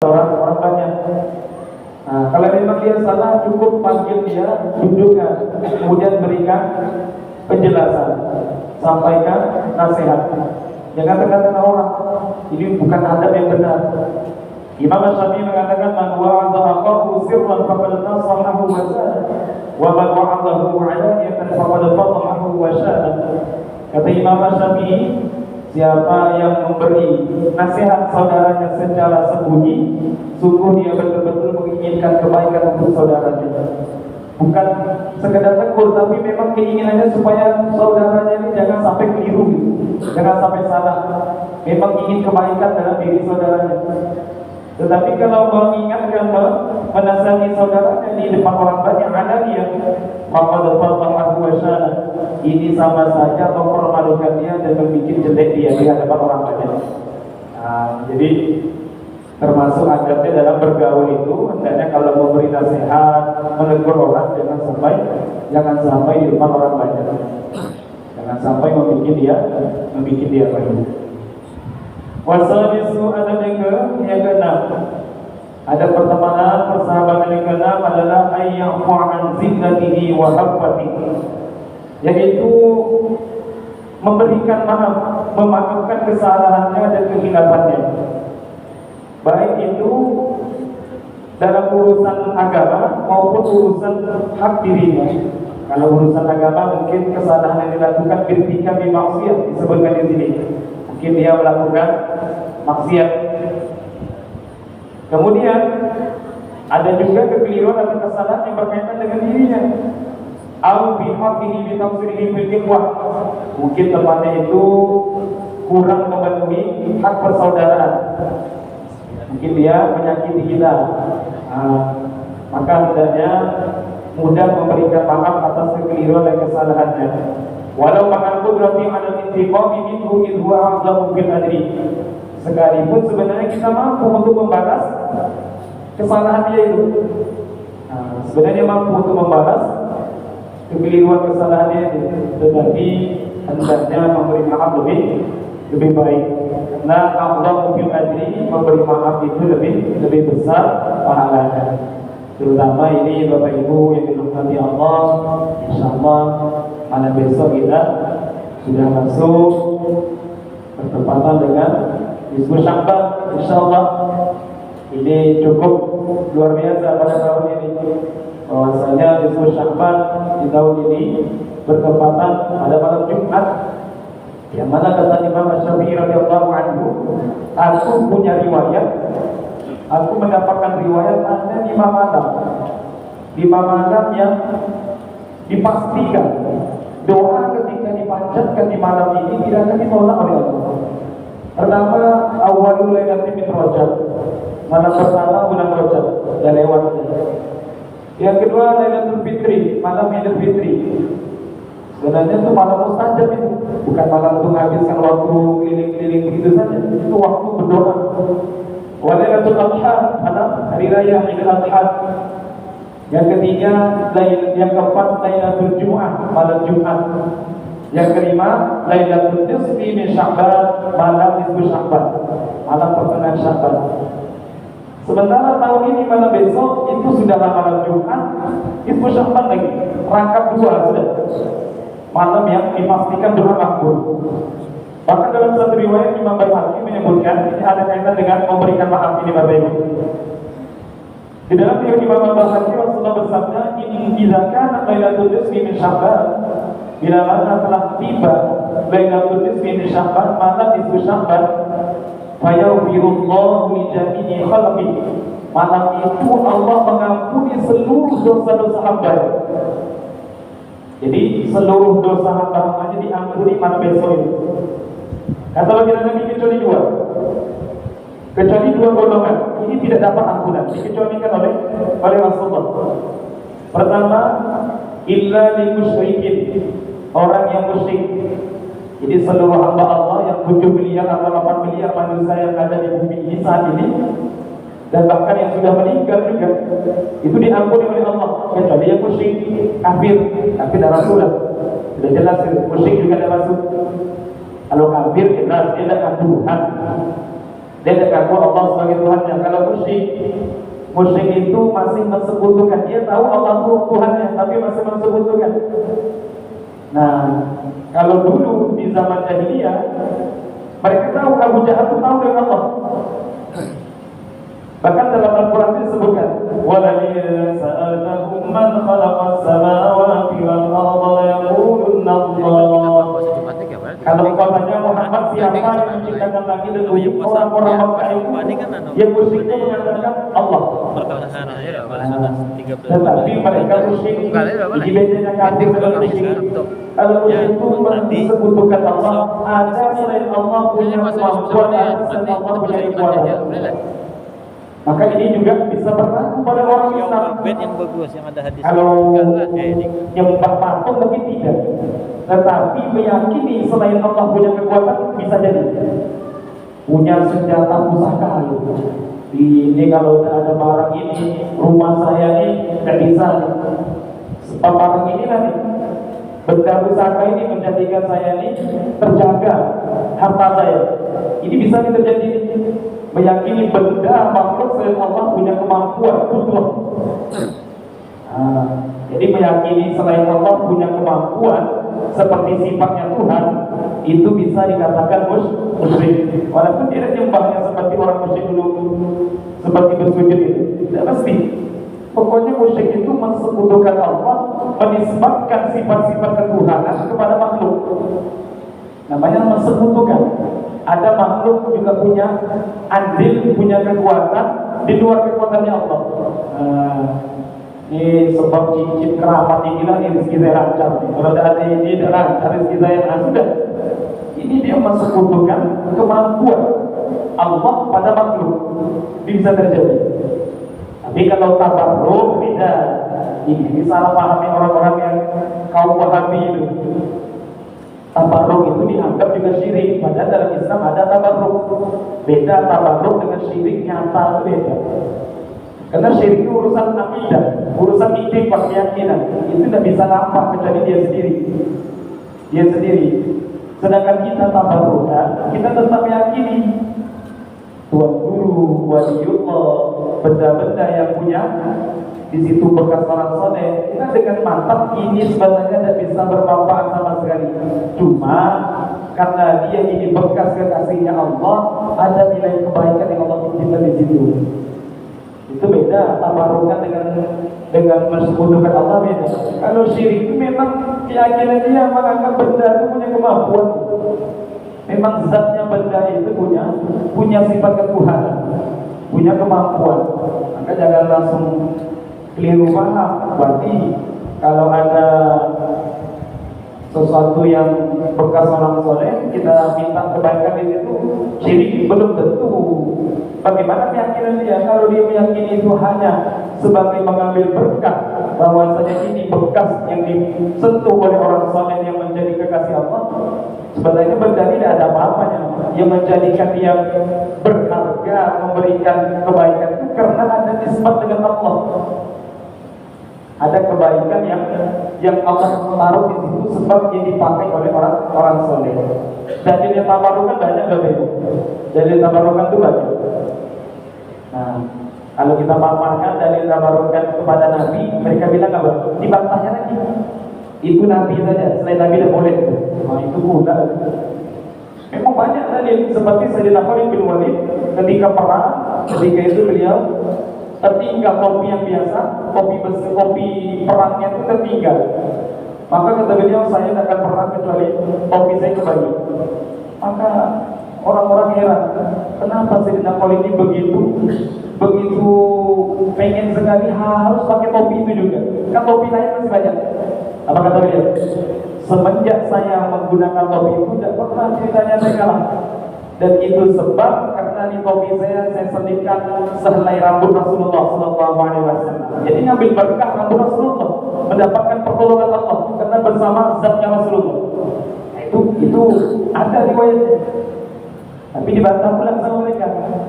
orang banyak. Nah, kalau memang dia salah, cukup panggil dia, dudukkan, kemudian berikan penjelasan, sampaikan nasihat. Jangan katakan orang, ini bukan adab yang benar. Imam Syafi'i mengatakan, man wa'adha aqahu sirran faqad nasahahu wa sada, wa man wa'adahu 'alaniyatan faqad fadahahu wa syada. Kata Imam Syafi'i, siapa yang memberi nasihat saudaranya secara sembunyi, sungguh dia betul-betul menginginkan kebaikan untuk saudaranya. Bukan sekedar tegur, tapi memang keinginannya supaya saudaranya ini jangan sampai keliru, jangan sampai salah. Memang ingin kebaikan dalam diri saudaranya. Tetapi kalau mengingatkan, menasihati saudaranya di depan orang banyak, ada dia maka fadahahu wa syana, ini sama saja mempermalukan dia dan membuat jelek dia di hadapan orang banyak. Jadi termasuk adabnya dalam bergaul itu, hendaknya kalau memberi nasihat, menegur orang, jangan sampai di depan orang banyak, jangan sampai membuat dia malu. Wasalisu ada yang keenam. Ada pertemanan, persahabatan yang keenam adalah ayyafu an zinnatihi wa habbatihi, yaitu memberikan maaf, memaafkan kesalahannya dan kehilafannya. Baik itu dalam urusan agama maupun urusan hak dirinya. Kalau urusan agama mungkin kesalahan yang dilakukan ketika maksiat disebutkan di sini. Mungkin dia melakukan maksiat. Kemudian ada juga kekeliruan atau kesalahan yang berkaitan dengan dirinya. Au bi haqqihi bi tafsirihi bil ikhwah. Mungkin temannya itu kurang memenuhi hak persaudaraan. Mungkin dia menyakiti kita. Maka hendaknya mudah memberikan maaf atas kekeliruan dan kesalahannya. Walau ma'al qudrati 'ala al-intiqami minhu idh huwa 'azzamu bil adri. Sekalipun sebenarnya kita mampu untuk membalas kesalahan dia itu. Sebenarnya mampu untuk membalas kekeliruan kesalahan dia itu, tetapi hendaknya memberi maaf lebih baik. Nah, 'azzamu bil adri, memberi maaf itu lebih besar pahalanya. Terutama ini Bapak Ibu yang dirahmati Allah, insyaallah pada besok kita sudah masuk bertepatan dengan Nisfu Sya'ban, insyaallah. Ini cukup luar biasa pada tahun ini. Bahwasanya Nisfu Sya'ban di tahun ini bertepatan pada malam Jumat. Yang mana kata Imam Syafi'i radhiyallahu anhu, aku punya riwayat, aku mendapatkan riwayat ada 5 malam. 5 malam yang dipastikan doa ketika dipanjatkan di malam ini tidak akan ditolak oleh Allah. Pertama, awalul lailatul min Rajab. Malam pertama bulan Rajab, sudah lewat. Yang kedua, Lailatul Fitri, malam Idul Fitri. Sebenarnya itu malam mustajab itu, bukan malam untuk menghabiskan waktu keliling-keliling begitu saja. Itu waktu berdoa. Wa Lailatul Adha, malam hari raya Idul Adha. Yang ketiga, yang keempat, Lailatul Jumu'ah, malam Jumat. Yang kelima, Lailatul Nisfi min Sya'ban, malam Nisfu Sya'ban, malam pertengahan Sya'ban. Sementara tahun ini malam besok itu sudah malam Jumat, Nisfu Sya'ban lagi, rangkap 2 sudah. Malam yang dipastikan doa makbul. Bahkan dalam satu riwayat Imam Baihaqi menyebutkan ini ada kaitan dengan memberikan maaf ini Bapak Ibu. Di dalam riwayat Imam Baihaqi Rasulullah bersabda, "Idza kana Lailatul Nisfi min Sya'ban," bila mana telah tiba Lailatul Nisfi min Sya'ban, malam Nisfu Sya'ban, fayaghfirullahu li jami'i khalqi. Malam itu Allah mengampuni seluruh dosa-dosa hamba. Jadi seluruh dosa hamba-hambanya diampuni malam besok itu. Kata baginda Nabi kecuali 2. Kecuali 2 golongan. Ini tidak dapat ampunan, dikecualikan oleh Rasulullah. Pertama, illa lil musyrikin, orang yang musyrik. Jadi seluruh hamba Allah yang 7 miliar atau 8 miliar manusia yang ada di bumi ini saat ini, dan bahkan yang sudah meninggal juga, itu diampuni oleh Allah, kecuali yang musyrik, kafir dan Rasulullah. Sudah jelas musyrik juga tidak masuk. Kalau kafir jelas dia tidak Tuhan. Dia tidak ngaku Allah sebagai Tuhannya. Kalau musyrik itu masih mensekutukan. Dia tahu Allah itu Tuhannya, tapi masih mensekutukan. Nah, kalau dulu di zaman jahiliyah, mereka tahu Abu Jahal itu tahu dengan Allah. Bahkan dalam Al-Quran disebutkan, وَلَئِنْ سَأَلْتَهُمْ مَنْ خَلَقَ السَّمَاوَاتِ وَالْأَرْضَ لَيَقُولُنَّ اللَّهُ. Kalau kau tanya Muhammad siapa yang menciptakan langit dan bumi, orang-orang Makkah itu yang musyriknya mengatakan Allah. Tetapi mereka musyrik, ini bedanya kafir dengan musyrik. Kalau musyrik itu mensekutukan Allah, ada selain Allah punya kemampuan, ada selain Allah punya kekuatan. Maka ini juga bisa berlaku pada orang Islam. Kalau nyembah patung mungkin tidak, tetapi meyakini selain Allah punya kekuatan bisa jadi. Punya senjata pusaka. Ini kalau ada barang ini, rumah saya ini tidak bisa. Sebab barang ini nanti benda pusaka ini menjadikan saya ini terjaga harta saya. Ini bisa terjadi. Meyakini benda makhluk selain Allah punya kemampuan kudrah. Jadi meyakini selain Allah punya kemampuan seperti sifatnya Tuhan, itu bisa dikatakan musyrik. Walaupun tidak nyembahnya seperti orang musyrik dulu, seperti bersujud itu, tidak mesti. Pokoknya musyrik itu mensekutukan Allah, menisbatkan sifat-sifat ketuhanan kepada makhluk. Namanya mensekutukan. Ada makhluk juga punya andil, punya kekuatan di luar kekuatannya Allah. Ini sebab cincin keramat inilah yang rezeki saya lancar. Kalau tidak ada ini, tidak lancar rezeki saya sudah. Ini dia mensekutukan kemampuan Allah pada makhluk. Bisa terjadi. Tapi kalau tabarruk beda. Ini salah pahami orang-orang yang kaum Wahabi itu. Tabarruk itu dianggap juga syirik. Padahal dalam Islam ada tabarruk. Beda tabarruk dengan syirik nyata, itu beda. Karena syirik itu urusan akidah, urusan ide, keyakinan. Itu tidak bisa nampak kecuali dia sendiri. Dia sendiri. Sedangkan kita tabarruk, kita tetap meyakini Tuhan Guru, Waliullah, benda-benda yang punya di situ bekas orang soleh. Kita dengan mantap ini sebenarnya tidak bisa bermanfaat sama sekali. Cuma karena dia ini bekas kekasihnya Allah, ada nilai kebaikan yang Allah titipkan di situ. Itu beda. Tabarukan dengan mensekutukan Allah beda. Kalau syirik itu memang keyakinan dia menganggap benda itu punya kemampuan. Memang zatnya benda itu punya sifat ketuhanan, punya kemampuan. Maka jangan langsung keliru paham. Berarti kalau ada sesuatu yang bekas orang soleh, kita minta kebaikan di situ, syirik belum tentu. Bagaimana keyakinan dia? Kalau dia meyakini itu hanya sebagai mengambil berkah, bahwasanya ini bekas yang disentuh oleh orang soleh yang menjadi kekasih Allah, sebenarnya benda tidak ada apa-apanya. Yang menjadikan dia berharga, memberikan kebaikan itu karena ada nisbat dengan Allah. Ada kebaikan yang Allah taruh di situ sebab yang dipakai oleh orang soleh. Dalil yang tabarukan banyak lebih. Dalil tabarukan itu banyak. Nah, kalau kita paparkan dalil tabarukan kepada Nabi, mereka bilang apa? Dibantahnya lagi. Itu Nabi saja, selain Nabi tidak boleh. Nah, itu pula. Memang banyak dalil seperti Sayyidina Khalid bin Walid ketika perang, ketika itu beliau tertinggal topi yang biasa, topi perangnya itu tertinggal. Maka kata beliau, saya tidak akan perang kecuali topi saya kembali. Maka orang-orang heran, kenapa Sayyidina Khalid ini begitu pengen sekali harus pakai topi itu juga. Kan topi lain masih banyak. Apa kata beliau? Semenjak saya menggunakan topi itu tidak pernah ceritanya saya kalah. Dan itu sebab karena di topi saya selipkan sehelai rambut Rasulullah SAW. Jadi ngambil berkah rambut Rasulullah, mendapatkan pertolongan Allah karena bersama zatnya Rasulullah. Itu ada riwayatnya. Tapi dibantah pula sama mereka.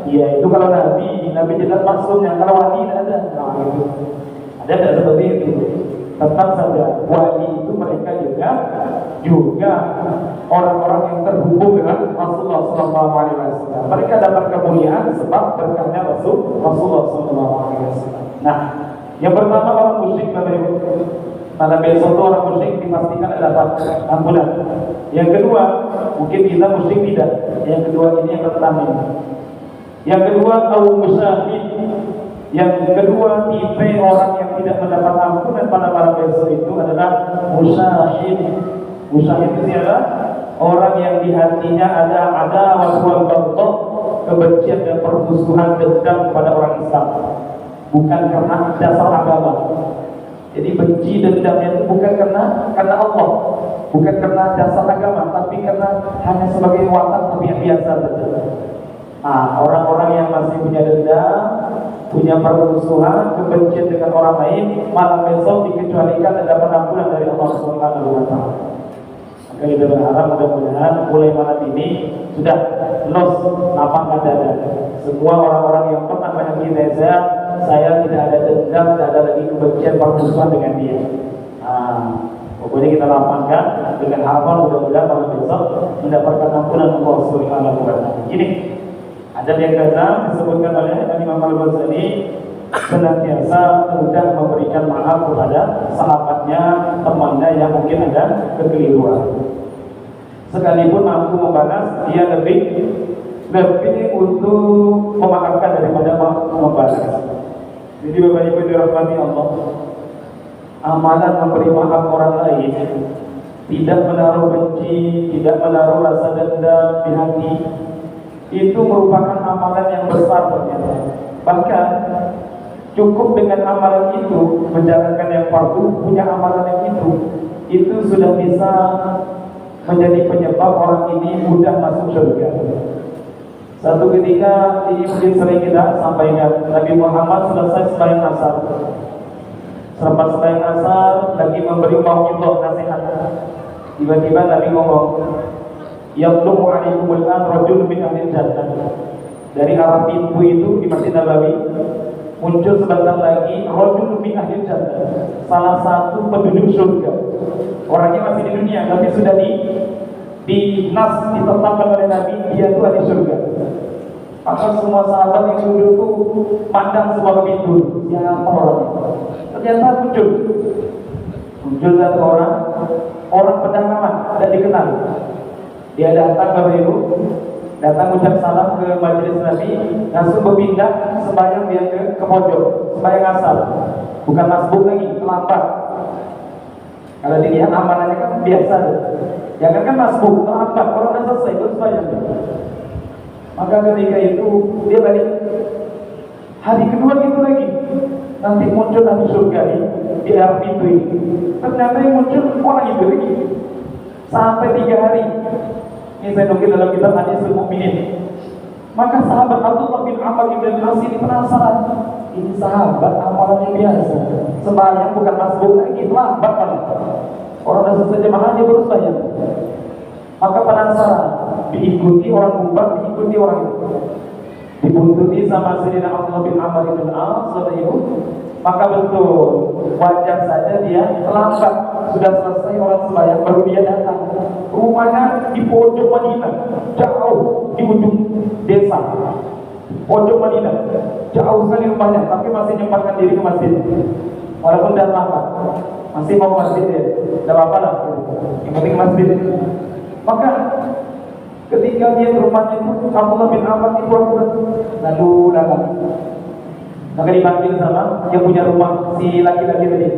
Ya itu kalau Nabi jelas maksudnya, kalau wali tidak ada. Nah, itu ada seperti itu. Tetap saja wali itu mereka juga orang-orang yang terhubung dengan Rasulullah SAW. Mereka dapat kemuliaan sebab berkahnya Rasulullah SAW. Nah, yang pertama orang musyrik Bapak Ibu. Pada besok itu orang musyrik dipastikan dapat ampunan. Yang kedua, mungkin kita musyrik tidak. Yang kedua ini yang pertama. Yang kedua, kaum musyrik. Yang kedua, tipe orang yang tidak mendapat ampunan pada besok itu adalah musyrik. Musyrik itu adalah orang yang di hatinya ada wal baghdha, kebencian dan permusuhan dendam kepada orang Islam. Bukan karena dasar agama. Jadi benci dendamnya itu bukan karena Allah, bukan karena dasar agama, tapi karena hanya sebagai watak tabiat biasa saja. Nah, orang-orang yang masih punya dendam, punya permusuhan, kebencian dengan orang lain, malam besok dikecualikan ada penampunan dari Allah Subhanahu wa taala. Maka kita berharap mudah-mudahan mulai malam ini sudah los lapang dada. Semua orang-orang yang pernah menyakiti saya tidak ada dendam, tidak ada lagi kebencian permusuhan dengan dia. Pokoknya kita lapangkan dengan harapan mudah-mudahan malam besok mendapatkan ampunan Allah Subhanahu wa taala. Ini adab yang keenam disebutkan oleh Imam Al-Ghazali, senantiasa mudah memberikan maaf kepada sahabatnya, temannya yang mungkin ada kekeliruan. Sekalipun mampu membalas, dia lebih untuk memaafkan daripada membalas. Jadi Bapak Ibu dirahmati Allah, amalan memberi maaf orang lain, tidak menaruh benci, tidak menaruh rasa dendam di hati, itu merupakan amalan yang besar ternyata. Bahkan cukup dengan amalan itu, menjalankan yang fardu, punya amalan yang itu sudah bisa menjadi penyebab orang ini mudah masuk surga. Satu ketika, ini mungkin sering kita sampaikan, Nabi Muhammad selesai sembahyang asar. Selepas sembahyang asar, lagi memberi mau'izah nasihat. Tiba-tiba Nabi ngomong, "Yaqlumu 'alaikumul an rajulun min ahli jannah." Dari arah pintu itu di Masjid Nabawi muncul sebentar lagi rajulun min ahli jannah, salah satu penduduk surga. Orangnya masih di dunia, tapi sudah ditetapkan oleh Nabi, dia itu ahli surga. Maka semua sahabat yang duduk itu pandang sebuah pintu, siapa orang? Ternyata muncul satu orang pedalaman, tidak dikenal. Dia datang Bapak Ibu, datang ucap salam ke majelis Nabi, langsung berpindah sembahyang dia ke pojok, sembahyang asal, bukan masbuk lagi, terlambat. Kalau dilihat amalannya kan biasa, jangan kan masbuk, terlambat, orang sudah selesai itu sembahyang. Maka ketika itu dia balik. Hari kedua itu lagi, nanti muncul ahli surga di arah pintu ini. Ternyata yang muncul orang itu lagi. Sampai 3 hari. Ini saya nukil dalam kitab Hadisul Mukminin. Maka sahabat Abdullah bin Amr bin As ini penasaran. Ini sahabat amalannya biasa, sembahyang bukan masbuk lagi, lambat kan? Orang dah selesai jemaah dia baru sembahyang. Maka penasaran, diikuti orang Kubah, diikuti orang itu, dibuntuti sama Sayyidina Abdullah bin Amr bin As, saudara ibu. Maka betul, wajar saja dia terlambat. Sudah selesai orang sembahyang, baru dia datang. Rumahnya di pojok Madinah, jauh di ujung desa. Pojok Madinah, jauh sekali rumahnya, tapi masih nyempatkan diri ke masjid. Walaupun dah lambat, masih mau masjid ya, tidak apa-apa lah. Yang penting masjid. Maka ketika dia ke rumahnya itu, Abdullah bin Amr itu lalu. Maka dipanggil sama yang punya rumah, si laki-laki tadi.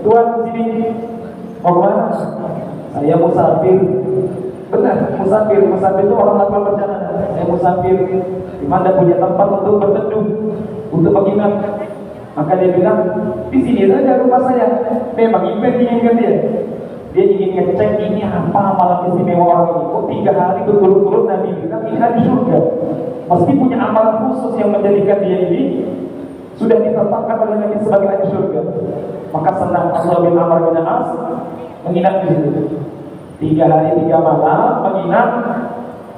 Tuan, sini. Mau kemana? Saya musafir. Benar, musafir itu orang melakukan perjalanan. Saya musafir, di mana punya tempat untuk berteduh, untuk menginap. Maka dia bilang, di sini saja rumah saya. Memang inginkan dia. Dia ingin ngecek ini apa amalan istimewa orang ini. Kok 3 hari berturut-turut Nabi bilang ini di surga. Mesti punya amalan khusus yang menjadikan dia ini sudah ditetapkan oleh Nabi sebagai ahli surga. Maka senang Abdullah bin Amr bin As menginap di situ. 3 hari 3 malam menginap.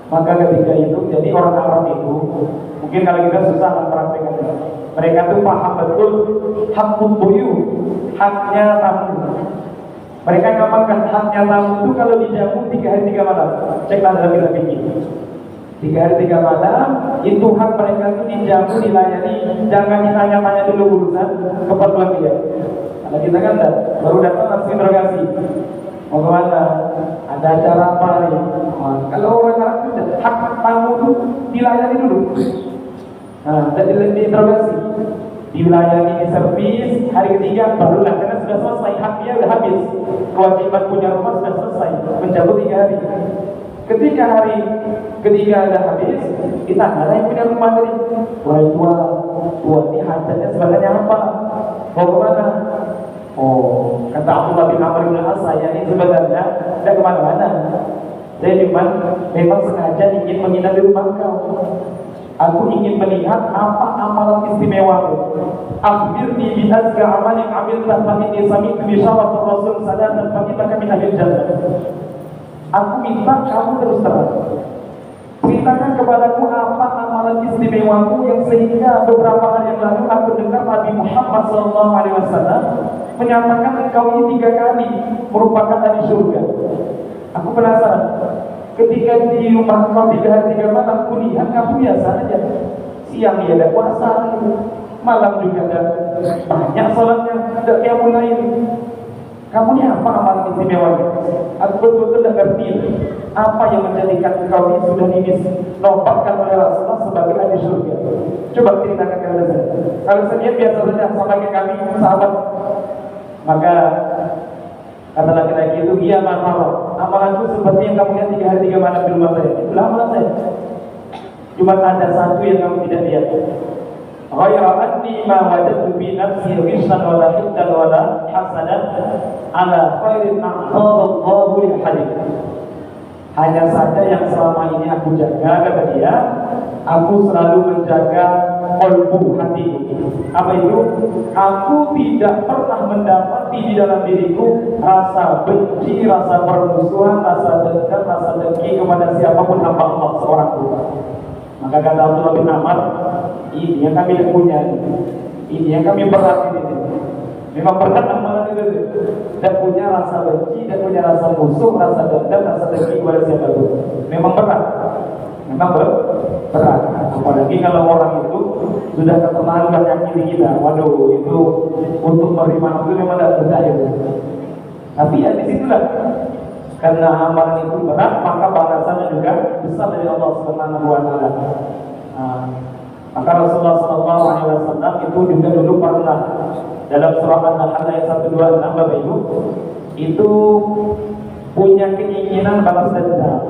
Maka ketika itu, jadi orang Arab itu, mungkin kalau kita susah mempraktikkan. Mereka tuh paham betul hakul buyu, haknya tamu. Mereka ngamalkan haknya tamu itu kalau dijamu 3 hari 3 malam. Ceklah dalam kitab fikih. 3 hari 3 malam itu hak mereka itu dijamu, dilayani. Jangan ditanya-tanya dulu urusan keperluan dia. Kalau kita kan baru datang langsung interogasi. Mau kemana? Ada acara apa nih? Kalau orang Arab itu hak tamu itu dilayani dulu. Nah, jadi diinterogasi, dilayani, diservis. Hari ketiga barulah, karena sudah selesai, hak dia sudah habis. Kewajiban punya rumah sudah selesai, mencabut 3 hari. Ketika hari ketiga sudah habis, kita ada yang punya rumah tadi. Wah tua ini hajatnya sebenarnya apa? Mau kemana? Oh, kata Abdullah bin Amr bin As, saya ini sebenarnya tidak kemana-mana. Saya cuma memang sengaja ingin menginap di rumah kau. Aku ingin melihat apa amalan istimewamu. Akhbirni bi azka amalin amilta fa inni sami'tu bi syaratir Rasul sallallahu alaihi wasallam min ahli jannah. Aku minta kamu terus terang ceritakan kepadaku apa amalan istimewamu yang sehingga beberapa hari yang lalu aku dengar Nabi Muhammad SAW menyatakan engkau ini 3 kali merupakan ahli surga. Aku penasaran. Ketika di rumah kau 3 hari 3 malam, aku lihat kamu biasa aja. Siang dia ada puasa, malam juga ada banyak sholatnya, ada qiyamul lail. Kamu ini apa amalan istimewanya? Aku betul-betul tidak ngerti apa yang menjadikan engkau ini sudah dinobatkan oleh Rasulullah sebagai ahli surga. Coba ceritakan kepada saya. Kalau saya biasa saja sebagai kami sahabat, maka kata laki-laki itu, iya marhaba, amalanku seperti yang kamu lihat 3 hari 3 malam di rumah saya. Itulah amalan saya. Cuma ada satu yang kamu tidak lihat. Ghayra anni ma wajadtu bi nafsi ghishlan wala hiddan wala hasanan ala khairin a'tadallahu lil hadith. Hanya saja yang selama ini aku jaga, kata dia, aku selalu menjaga kolbu hatiku. Apa itu? Aku tidak pernah mendapati di dalam diriku rasa benci, rasa permusuhan, rasa dendam, rasa dengki kepada siapapun hamba Allah seorang pun. Maka kata Abdullah bin Amr, ini yang kami tidak punya, ini yang kami berat ini. Memang berat amalan itu, tidak punya rasa benci, tidak punya rasa musuh, rasa dendam, rasa dengki kepada siapapun. Memang berat, memang berat. Apalagi kalau orang itu sudah keterlaluan yakini kita, waduh itu untuk menerima itu memang tidak mudah ya. Tapi ya disitulah, karena amalan itu berat, maka balasannya juga besar dari Allah Subhanahu wa Ta'ala. Maka Rasulullah SAW itu juga dulu pernah dalam surah An-Nahl ayat 126 Bapak Ibu itu punya keinginan balas dendam.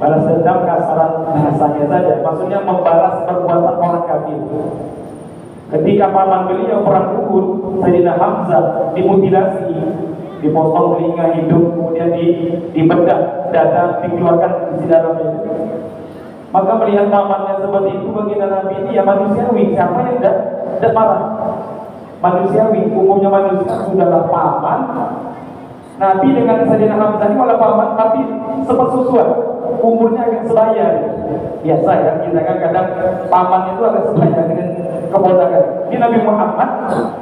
Balas dendam kasaran bahasanya saja, maksudnya membalas perbuatan orang kafir. Ketika paman beliau perang Uhud, Sayyidina Hamzah dimutilasi, dipotong telinga, hidung, kemudian dibedah dada, dikeluarkan isi dalamnya. Maka melihat pamannya seperti itu, bagi Nabi ini ya manusiawi. Siapa yang tidak marah? Manusiawi, umumnya manusia sudahlah paman. Nabi dengan Sayyidina Hamzah ini malah paman, tapi sepersusuan, umurnya agak sebaya. Biasa ya, kita kan kadang paman itu agak sebaya dengan keponakan. Ini Nabi Muhammad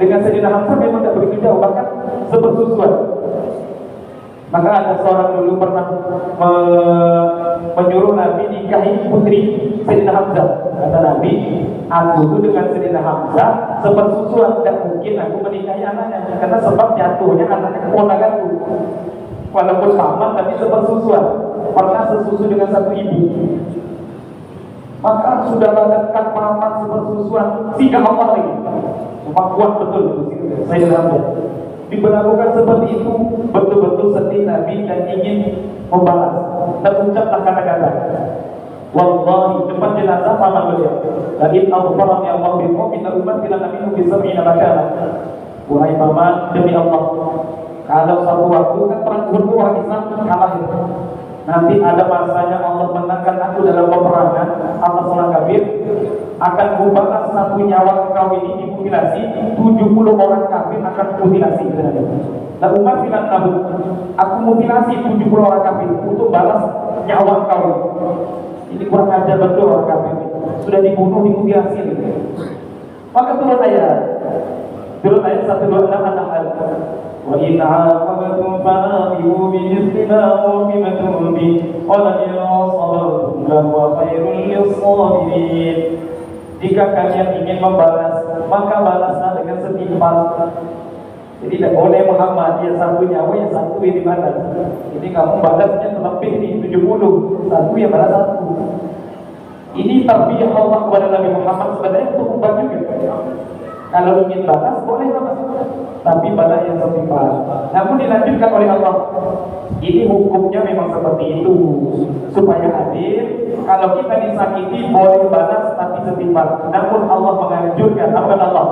dengan Sayyidina Hamzah memang tidak begitu jauh, bahkan sepersusuan. Maka ada seorang dulu pernah menyuruh Nabi nikahi putri Sayyidina Hamzah. Kata Nabi, aku itu dengan Sayyidina Hamzah sepersusuan, tidak mungkin aku menikahi anaknya, karena sebab jatuhnya anaknya keponakanku. Walaupun paman tapi sepersusuan, pernah sesusu dengan satu ibu. Maka sudah dekat paman sepersusuan, 3 Allah lagi. Memang kuat betul Sayyidina Hamzah. Diberlakukan seperti itu, betul-betul sedih Nabi dan ingin membalas. Terucaplah kata-kata, wallahi, depan jenazah paman beliau, lagi al-Qur'an yang Allah bimu minta umat bila Nabi bisa mengingatkan, wahai paman, demi Allah, kalau satu waktu kan perang Uhud orang Islam kalah itu. Nanti ada masanya Allah menangkan aku dalam peperangan atas orang kafir, akan kubalas satu nyawa kau ini dimutilasi, 70 orang kafir akan mutilasi. Dan umat bilang tahu, aku mutilasi 70 orang kafir untuk balas nyawa kau. Ini kurang ajar betul orang kafir. Sudah dibunuh, dimutilasi. Maka turun ayat 126 An-Nahl. Wa in 'aqabtum fa'aqibu bimithli ma 'uqibtum bihi wa la in sabartum lahuwa khairul lis-sabirin. Jika kalian ingin membalas, maka balaslah dengan setimpal. Jadi tidak boleh Muhammad yang satu nyawa yang satu yang dibalas. Ini kamu balasnya terlebih di 70, satu yang balas satu. Ini tarbiyah Allah kepada Nabi Muhammad sebenarnya untuk umat juga. Kalau ingin balas boleh balas, tapi balas yang setimpal. Namun dilanjutkan oleh Allah. Ini hukumnya memang seperti itu supaya adil. Kalau kita disakiti boleh balas tapi setimpal. Namun Allah menganjurkan apa Allah?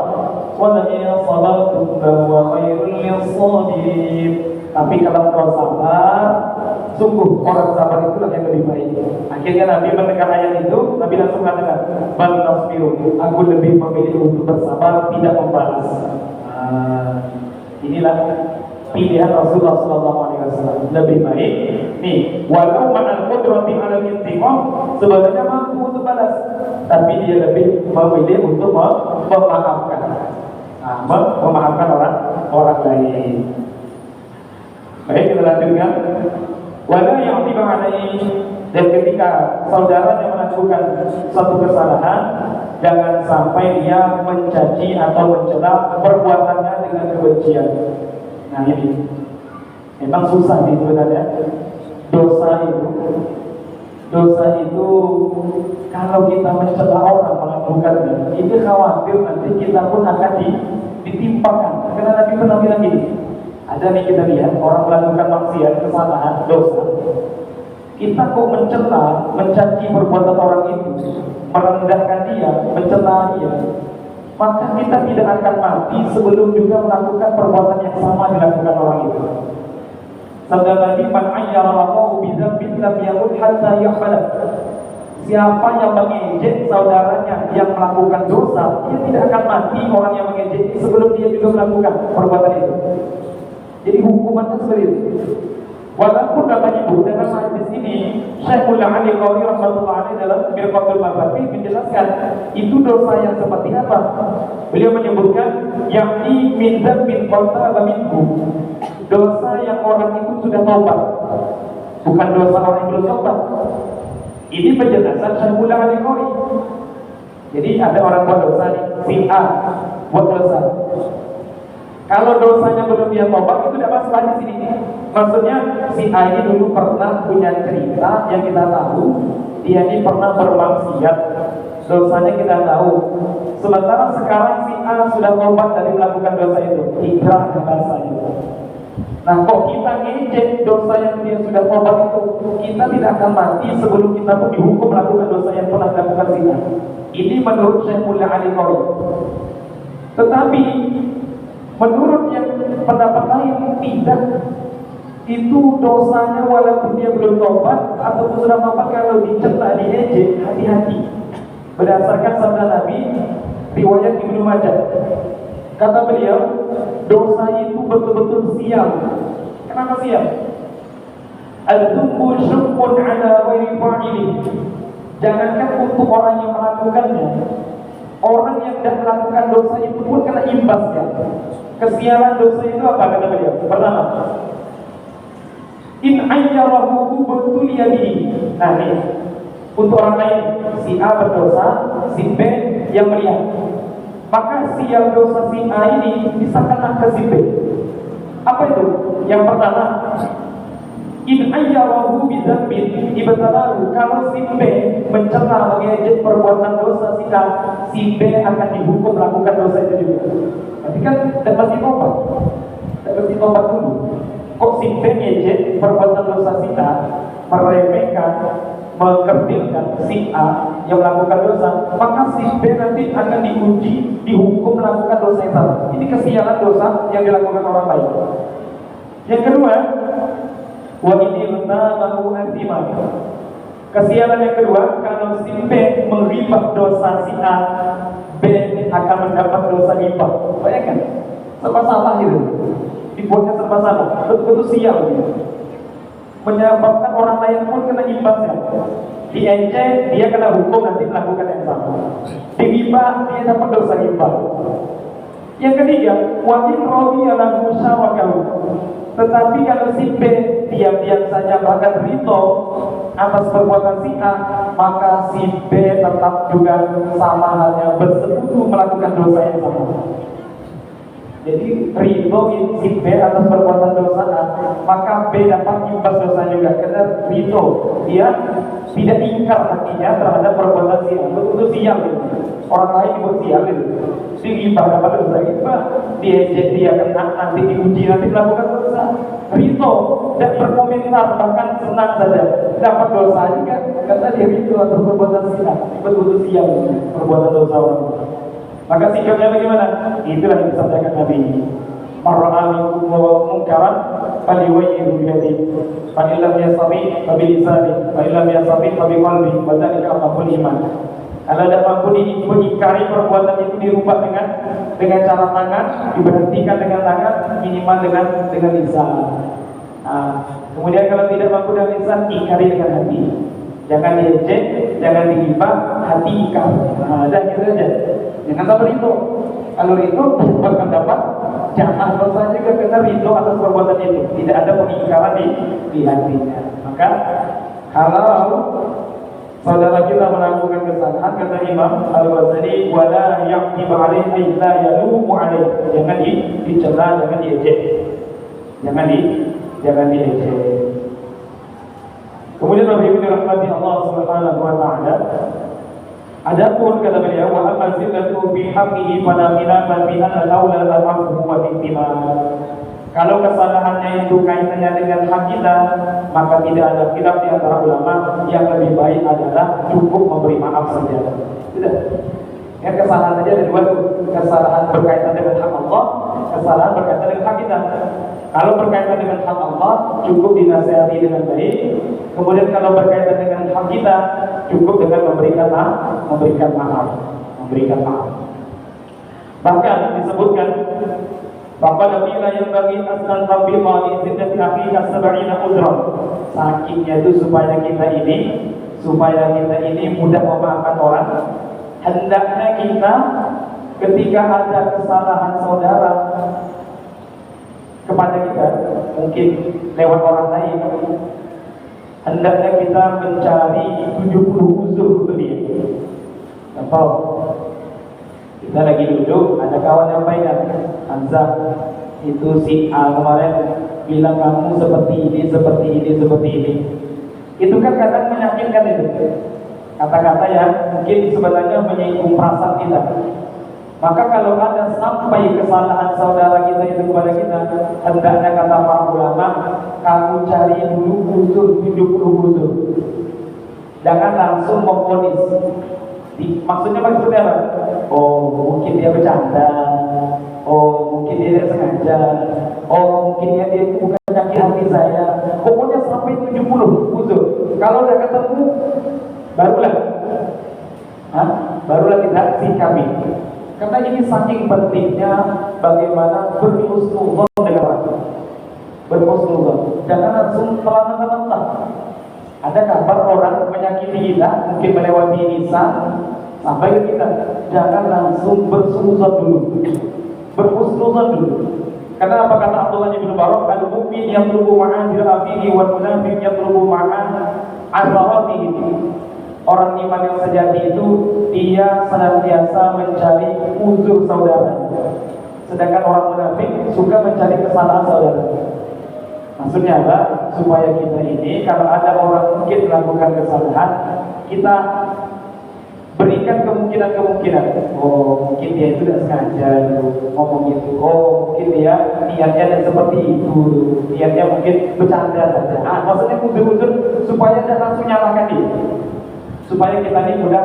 Wa in sabartum lahuwa khairul lis-sabirin. Tapi kalau kau sabar, sungguh orang sabar itulah yang lebih baik. Akhirnya Nabi mendengar ayat itu, Nabi langsung katakan, "Bal nasbiru, aku lebih memilih untuk bersabar, tidak membalas." Inilah pilihan Rasulullah SAW. Lebih baik nih, walau ma'al qudrati 'ala al-intiqam, sebenarnya mampu untuk balas, tapi dia lebih memilih untuk memaafkan. Memaafkan orang lain. Baik, kita lanjutkan. Wala ya'tiba 'alaihi, dan ketika saudara yang melakukan satu kesalahan, jangan sampai dia mencaci atau mencela perbuatannya dengan kebencian. Nah ini memang susah nih sebenarnya. Dosa itu kalau kita mencela orang melakukannya, itu khawatir nanti kita pun akan ditimpakan. Karena Nabi pernah bilang gini, ada nih kita lihat orang melakukan maksiat, kesalahan, dosa. Kita kok mencela, mencaci perbuatan orang itu, merendahkan dia, mencela dia, maka kita tidak akan mati sebelum juga melakukan perbuatan yang sama dilakukan orang itu. Sabda Nabi, "Man ayyara Allahu bi dzambin lam yaqul hatta yahmala." Siapa yang mengejek saudaranya yang melakukan dosa, dia tidak akan mati orang yang mengejek sebelum dia juga melakukan perbuatan itu. Jadi hukumannya seperti itu. Walaupun kata ibu dalam hadis ini, Syekh Mullah Ali Qawli rahmatullahi alaihi dalam Mirqatul Mabati menjelaskan itu dosa yang seperti apa. Beliau menyebutkan yakni min dzambin qad minhu, dosa yang orang itu sudah taubat, bukan dosa orang yang belum taubat. Ini penjelasan Syekh Mullah Ali Qawli. Jadi ada orang buat dosa nih, si A buat dosa. Kalau dosanya belum dia tobat, itu tidak masuk di sini. Maksudnya si A ini dulu pernah punya cerita yang kita tahu, dia ini pernah bermaksiat, dosanya kita tahu. Sementara sekarang si A sudah tobat dari melakukan dosa itu, hijrah ke bahasanya. Nah, kok kita ngejek dosa yang dia sudah tobat itu, kita tidak akan mati sebelum kita pun dihukum melakukan dosa yang pernah dilakukan si A. Ini menurut Syekh Mullah Ali Qawli. Tetapi menurut yang pendapat lain tidak, itu dosanya walaupun dia belum tobat atau sudah tobat, kalau dicela, diejek, hati-hati. Berdasarkan sabda Nabi riwayat Ibnu Majah, kata beliau, dosa itu betul-betul sial. Kenapa sial? Al-dzunbu syuqqun 'ala ghairi fa'ili. Jangankan untuk orang yang melakukannya, orang yang tidak melakukan dosa itu pun kena imbasnya. Kesialan dosa itu apa kata beliau? Pertama, in ayyarahu betul yadi. Nah ini untuk orang lain, si A berdosa, si B yang melihat, maka sial dosa si A ini bisa kena ke si B. Apa itu? Yang pertama, in ayyarahu bidzambin ibtalahu, kalau si B mencela, mengejek perbuatan dosa si A, si B akan dihukum melakukan dosa itu juga. Tapi kan tidak pasti tobat dulu. Kok si B ngejek perbuatan dosa si A, meremehkan, mengkerdilkan si A yang melakukan dosa, maka si B nanti akan diuji, dihukum melakukan dosa yang sama. Ini kesialan dosa yang dilakukan orang lain. Yang kedua, wa ini lahu azimah. Kesialan yang kedua, kalau si B menghibah dosa si A, B akan mendapat dosa hibah. Bayangkan, serba salah itu, dibuatnya serba salah, betul-betul sial gitu. Menyebabkan orang lain pun kena imbasnya. Diejek dia kena hukum nanti melakukan yang sama. Digibah dia dapat dosa gibah. Yang ketiga, wa in radiya lahu syawakahu. Tetapi kalau si B diam-diam saja bahkan rito atas perbuatan si A, maka si B tetap juga sama halnya bersekutu melakukan dosa yang sama. Jadi rito si B atas perbuatan dosa A, maka B dapat imbas dosa juga. Karena rito dia tidak ingkar hatinya terhadap perbuatan si A, betul sial gitu. Orang lain dibuat sial gitu. Si ibadah dapat dosa ibadah, dia kena nanti diuji nanti melakukan dosa. Rito dan berkomentar bahkan senang saja dapat dosa juga kata dia rito atau perbuatan si A, betul sial perbuatan dosa orang. Maka sikapnya bagaimana? Itulah yang disampaikan Nabi. Mar'amin mungkaran faliwayyihu biyadi, fa illam yastati fa bilisani, fa illam yastati fa biqalbi, wa dzalika amrul iman. Kalau tidak mampu mengingkari perbuatan itu dirubah dengan cara tangan, diberhentikan dengan tangan, minimal dengan lisan. Nah, kemudian kalau tidak mampu dengan lisan, ingkari dengan hati. Jangan diejek, jangan digibah, hati ingkar. Nah, dan gitu saja. Jangan sampai itu. Kalau itu berpendapat jangan dosa juga karena ridho atas perbuatan itu. Tidak ada pengingkaran di hatinya. Maka kalau saudara kita melakukan kesalahan, kata Imam Al-Ghazali, wala yaqtib alaihi illa yalumu alaihi. Jangan dicela, jangan diejek. Jangan diejek. Kemudian Bapak Ibu dirahmati Allah Subhanahu wa taala, adapun kata beliau wa amazilatu bi haqqihi fala khilafa bi anna al-aula al-afwu wa al-ihtimal. Kalau kesalahannya itu kaitannya dengan hak kita, maka tidak ada khilaf di antara ulama, yang lebih baik adalah cukup memberi maaf saja. Sudah. Ya, kesalahan saja ada dua tuh. Kesalahan berkaitan dengan hak Allah, kesalahan berkaitan dengan hak kita. Kalau berkaitan dengan hak Allah, cukup dinasihati dengan baik. Kemudian kalau berkaitan dengan hak kita, cukup dengan memberikan maaf. Bahkan disebutkan Bapak Nabi yang bagi asal Nabi Mali Zidat Akhirnya Sebarina Udron. Sakitnya itu supaya kita ini mudah memaafkan orang. Hendaknya kita ketika ada kesalahan saudara kepada kita, mungkin lewat orang lain, hendaknya kita mencari 70 uzur untuk dia. Contoh, kita lagi duduk, ada kawan yang baikkan, Hamzah, itu si A kemarin bilang kamu seperti ini. Itu kan kadang menyakitkan itu. Kata-kata yang mungkin sebenarnya menyinggung perasaan kita. Maka kalau ada sampai kesalahan saudara kita itu kepada kita, hendaknya kata para ulama, kamu cari dulu uzur, 70 uzur. Jangan langsung memvonis. Maksudnya maksudnya apa? Oh, mungkin dia bercanda. Oh, mungkin dia tidak sengaja. Oh, mungkin dia bukan sakit hati saya. Pokoknya sampai 70 uzur. Kalau udah ketemu, barulah kita sikapi. Karena ini saking pentingnya bagaimana berhusnuzon dengan orang. Berhusnuzon. Jangan langsung telan-telan. Ada kabar orang menyakiti kita, mungkin melewati lisan sampai ke kita. Jangan langsung bersuzon dulu. Berhusnuzon dulu. Karena apa kata Abdullah bin Barak, al-mu'min yatlubu ma'adir afihi wal munafiq yatlubu ma'azaratihi. Orang iman yang sejati itu dia senantiasa mencari uzur saudara. Sedangkan orang munafik suka mencari kesalahan saudara. Maksudnya apa? Supaya kita ini kalau ada orang mungkin melakukan kesalahan, kita berikan kemungkinan. Oh, mungkin dia itu tidak sengaja ngomong gitu. Oh, mungkin dia niatnya seperti itu. Niatnya mungkin bercanda saja. Maksudnya uzur-uzur supaya tidak langsung nyalahkan dia. Supaya kita ini mudah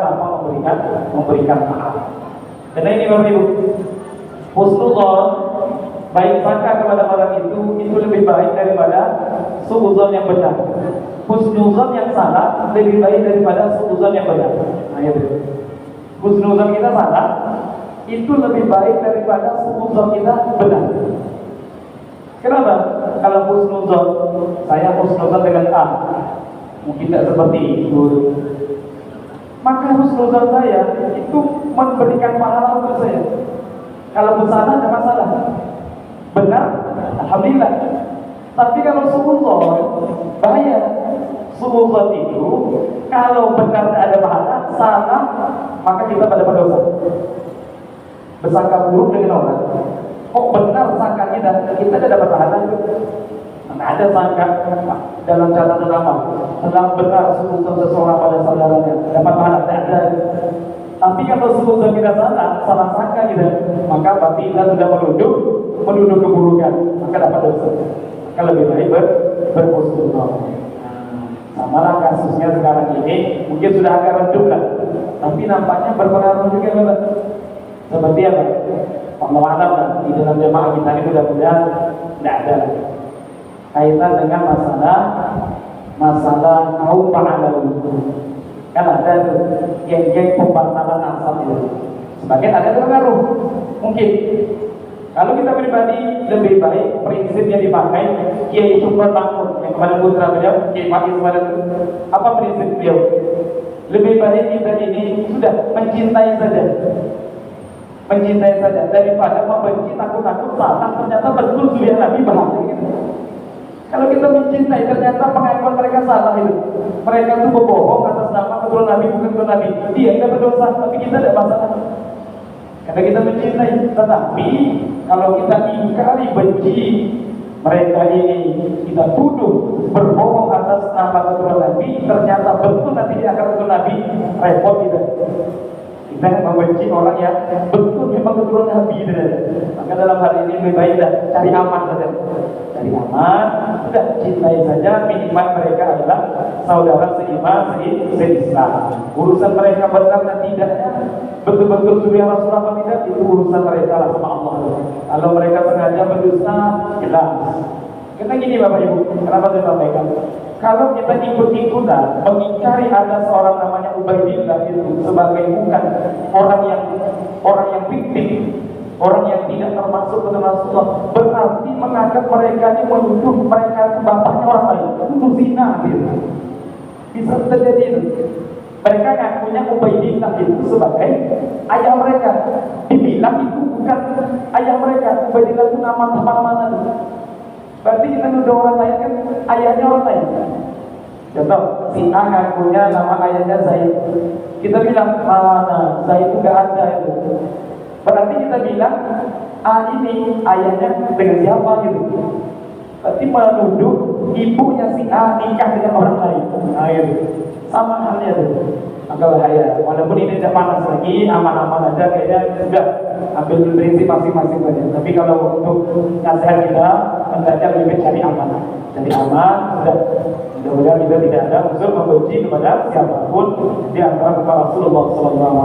memberikan maaf. Karena ini Bapak Ibu, husnuzon, baik sangka kepada orang itu lebih baik daripada suudzon yang benar. Husnuzon yang salah lebih baik daripada suudzon yang benar. Nah, itu. Husnuzon kita salah itu lebih baik daripada suudzon kita benar. Kenapa? Kalau husnuzon, saya husnuzon dengan A. mungkin tidak seperti itu. Maka husnuzon saya itu memberikan pahala untuk saya. Kalau salah ada masalah, benar, alhamdulillah. Tapi kalau suudzon, bahaya. Suudzon itu kalau benar tidak ada pahala, salah, maka kita pada berdosa. Bersangka buruk dengan orang. Kok benar sangka kita tidak dapat pahala itu? Tidak ada sangka dalam catatan amal. Telah benar suudzon seseorang pada saudaranya dapat pahala, tidak ada. Tapi kalau suudzon kita salah sangka kita, maka berarti kita sudah menuduh keburukan, maka dapat dosa. Maka lebih baik berhusnuzon. Sama lah kasusnya sekarang ini, mungkin sudah agak redup lah, tapi nampaknya berpengaruh juga Bapak. Seperti apa? Allah alam lah, di dalam jemaah kita ini mudah-mudahan tidak ada kaitan dengan masalah kaum Alawi. Kan ada geng-geng pembatalan asal itu. Sebagian ada terpengaruh. Mungkin kalau kita pribadi lebih baik prinsipnya dipakai Kiai Syukron Makmur yang kepada putra beliau Kiai Faiz itu. Apa prinsip beliau? Lebih baik kita ini sudah mencintai saja daripada membenci takut-takut salah ternyata betul sudah Nabi bahasa gitu. Kalau kita mencintai ternyata pengakuan mereka salah itu, mereka itu berbohong atas nama keturunan Nabi bukan keturunan Nabi, dia tidak berdosa tapi kita tidak masalah karena kita mencintai. Tetapi kalau kita ingkari benci mereka ini, kita tuduh berbohong atas nama keturunan Nabi, ternyata betul nanti dia akan keturunan Nabi, repot kita. Kita membenci orang yang betul memang keturunan Nabi. Maka dalam hal ini lebih baik cari aman saja. Cari aman, sudah cintai saja. Minimal mereka adalah saudara seiman, se-Islam. Urusan mereka benar dan tidaknya, betul-betul sudah Rasulullah apa tidak, itu urusan mereka lah sama Allah. Kalau mereka sengaja berdusta, jelas. Kita gini Bapak Ibu, kenapa saya sampaikan? Kalau kita ikut-ikutan mengingkari ada seorang namanya Ubaidillah itu sebagai bukan orang yang fiktif, orang yang tidak termasuk keturunan Rasulullah, berarti menganggap mereka ini menuduh mereka itu bapaknya orang lain, itu zina gitu. Bisa terjadi itu. Mereka ngakunya Ubaidillah itu sebagai ayah mereka, dibilang itu bukan ayah mereka. Ubaidillah itu nama teman-teman itu. Berarti kita nuduh orang lain kan ayahnya orang lain. Contoh, si A ngakunya nama ayahnya Zaid. Kita bilang, mana Zaid itu gak ada itu. Berarti kita bilang, A ini ayahnya dengan siapa gitu. Berarti menuduh ibunya si A nikah dengan orang lain. Nah gitu. Sama halnya itu. Maka bahaya. Walaupun ini tidak panas lagi, aman-aman aja kayaknya sudah ambil prinsip masing-masing saja. Tapi kalau untuk nasihat kita, hendaknya lebih cari aman. Cari aman, sudah. Mudah-mudahan kita tidak ada unsur membenci kepada siapapun di antara kepada Rasulullah SAW.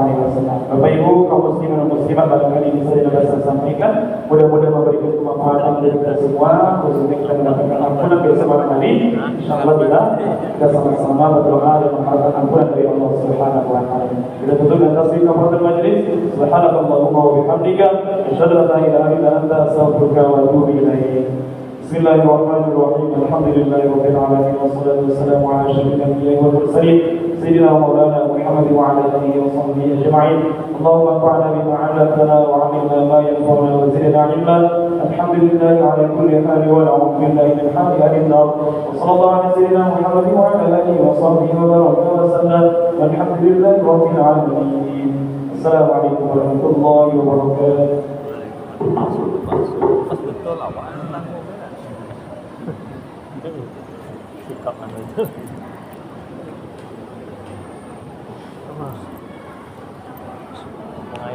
Bapak Ibu, kaum muslimin dan muslimat, barangkali ini saya dapat sampaikan. Mudah-mudahan memberikan kemanfaatan bagi kita semua, khususnya kita mendapatkan ampunan bersama kali. Insyaallah kita sama-sama berdoa dan mengharapkan ampunan dari Allah Subhanahu wa taala. Bila tutup dan tasbih kafaratul majlis, subhanakallahumma wa bihamdika, asyhadu an la ilaha illa anta, astaghfiruka wa atubu ilaik. Bismillahirrahmanirrahim. Alhamdulillahirabbil alamin wassalatu wassalamu ala asyrafil anbiya'i wal mursalin sayyidina wa maulana Muhammad wa ala alihi wa sahbihi ajma'in. Allahumma anfa'na bima 'allamtana wa 'allimna ma yanfa'una wa zidna 'ilma. Alhamdulillahi 'ala kulli hal wa na'udzu billahi min hali ahli an-nar. Wa sallallahu ala sayyidina Muhammad wa ala alihi wa sahbihi wa baraka wa sallam. Walhamdulillahi rabbil alamin. Assalamualaikum warahmatullahi wabarakatuh. Betul awak. Sikap anda itu.